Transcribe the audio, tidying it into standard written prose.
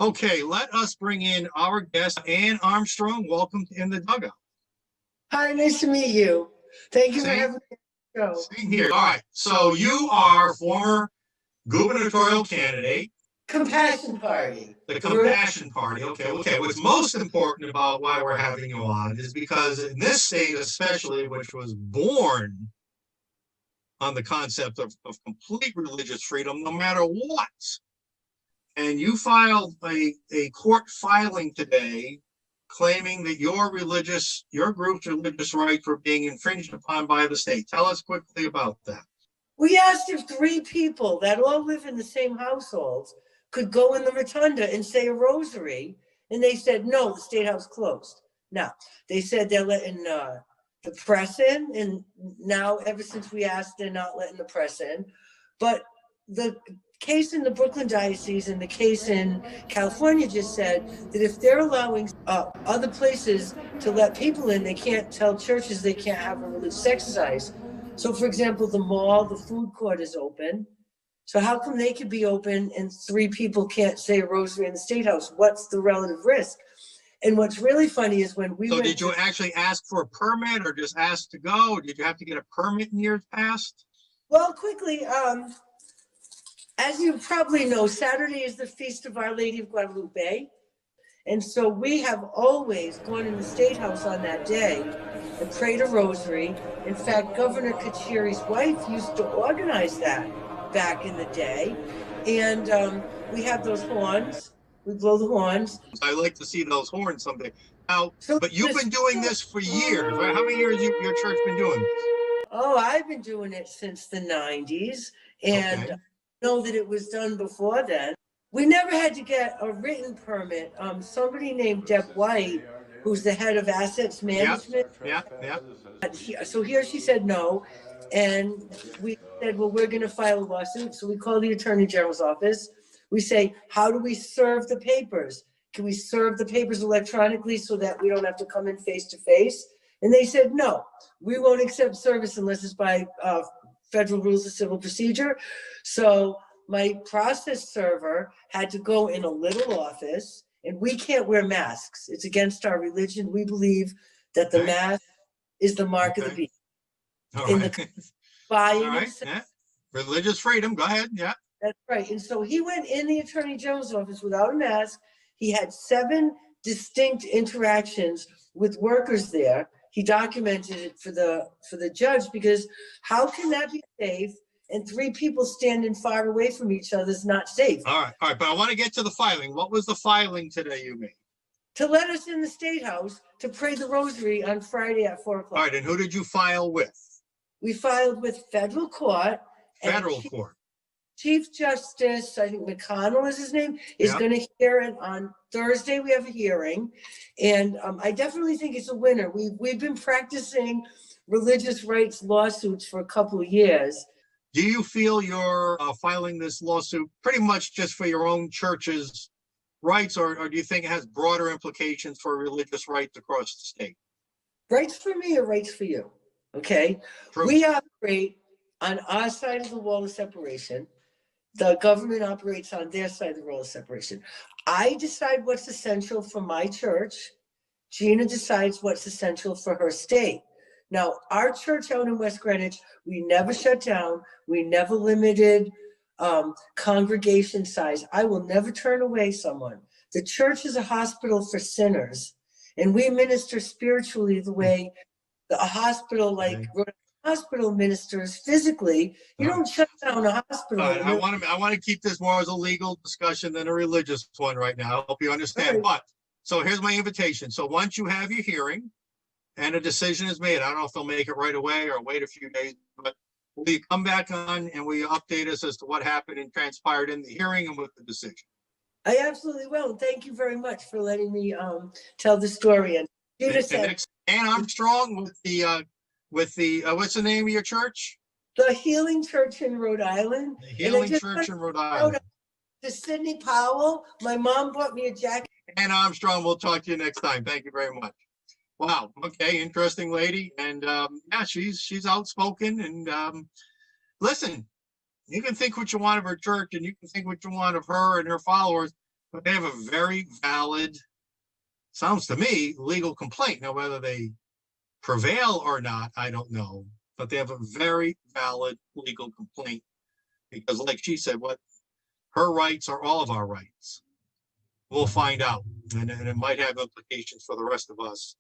Okay, let us bring in our guest, Ann Armstrong. Welcome to In the Dugout. Hi, nice to meet you. Thank you for Same- having me on the show. Same here. All right, so you are former gubernatorial candidate. Compassion Party. The Compassion Party. Okay. What's most important about why we're having you on is because in this state, especially, which was born on the concept of complete religious freedom, no matter what. And you filed a court filing today claiming that your group's religious rights were being infringed upon by the state. Tell us quickly about that. We asked if 3 people that all live in the same household could go in the rotunda and say a rosary, and they said no, the State House closed. Now, they said they're letting the press in, and now ever since we asked, they're not letting the press in. But the case in the Brooklyn Diocese and the case in California just said that if they're allowing other places to let people in, they can't tell churches they can't have a religious exercise. So, for example, the mall, the food court is open. So how come they could be open and 3 people can't say a rosary in the State House? What's the relative risk? And what's really funny is when we So did you actually ask for a permit or just ask to go? Did you have to get a permit in years past? Well, quickly, as you probably know, Saturday is the Feast of Our Lady of Guadalupe. And so we have always gone in the State House on that day and prayed a rosary. In fact, Governor Kachiri's wife used to organize that back in the day. And we have those horns. We blow the horns. I like to see those horns someday. Now, So but you've been doing this for years, right? How many years your church been doing this? Oh, I've been doing it since the 90s. And Okay. I know that it was done before then. We never had to get a written permit. Somebody named Deb White, who's the head of assets management. Yeah. So here she said no. And we said, well, we're going to file a lawsuit. So we call the Attorney General's office. We say, how do we serve the papers? Can we serve the papers electronically so that we don't have to come in face to face? And they said, no, we won't accept service unless it's by federal rules of civil procedure. So my process server had to go in a little office, and we can't wear masks. It's against our religion. We believe that the mask is the mark of the beast. All In right. the buying All right. Yeah. Religious freedom. Go ahead. Yeah. That's right. And so he went in the Attorney General's office without a mask. He had 7 distinct interactions with workers there. He documented it for the judge, because how can that be safe? And 3 people standing far away from each other is not safe. All right. But I want to get to the filing. What was the filing today you made? To let us in the State House to pray the rosary on Friday at 4 o'clock. All right. And who did you file with? We filed with federal court. Federal court. Chief Justice, I think McConnell is his name, is going to hear it on Thursday. We have a hearing, and I definitely think it's a winner. We've been practicing religious rights lawsuits for a couple of years. Do you feel you're filing this lawsuit pretty much just for your own church's rights, or do you think it has broader implications for religious rights across the state? Rights for me or rights for you? Okay. True. We operate on our side of the wall of separation. The government operates on their side of the wall of separation. I decide what's essential for my church. Gina decides what's essential for her state. Now, our church out in West Greenwich, we never shut down. We never limited congregation size. I will never turn away someone. The church is a hospital for sinners, and we minister spiritually the way a hospital like Rhode Island hospital ministers physically. You don't shut down a hospital. I want to keep this more as a legal discussion than a religious one right now. I hope you understand. Right. But so here's my invitation. So once you have your hearing and a decision is made, I don't know if they'll make it right away or wait a few days, but will you come back on and will you update us as to what happened and transpired in the hearing and with the decision? I absolutely will. Thank you very much for letting me tell the story. And Gina said, Ann Armstrong with the what's the name of your church? The Healing Church in Rhode Island. The Healing Church in Rhode Island. To Sydney Powell. My mom bought me a jacket. Ann Armstrong, we'll talk to you next time. Thank you very much. Wow. Okay. Interesting lady. And yeah, she's outspoken. And listen, you can think what you want of her church and you can think what you want of her and her followers. But they have a very valid, sounds to me, legal complaint. Now, whether they prevail or not, I don't know. But they have a very valid legal complaint because, like she said, what her rights are all of our rights. We'll find out, and it might have implications for the rest of us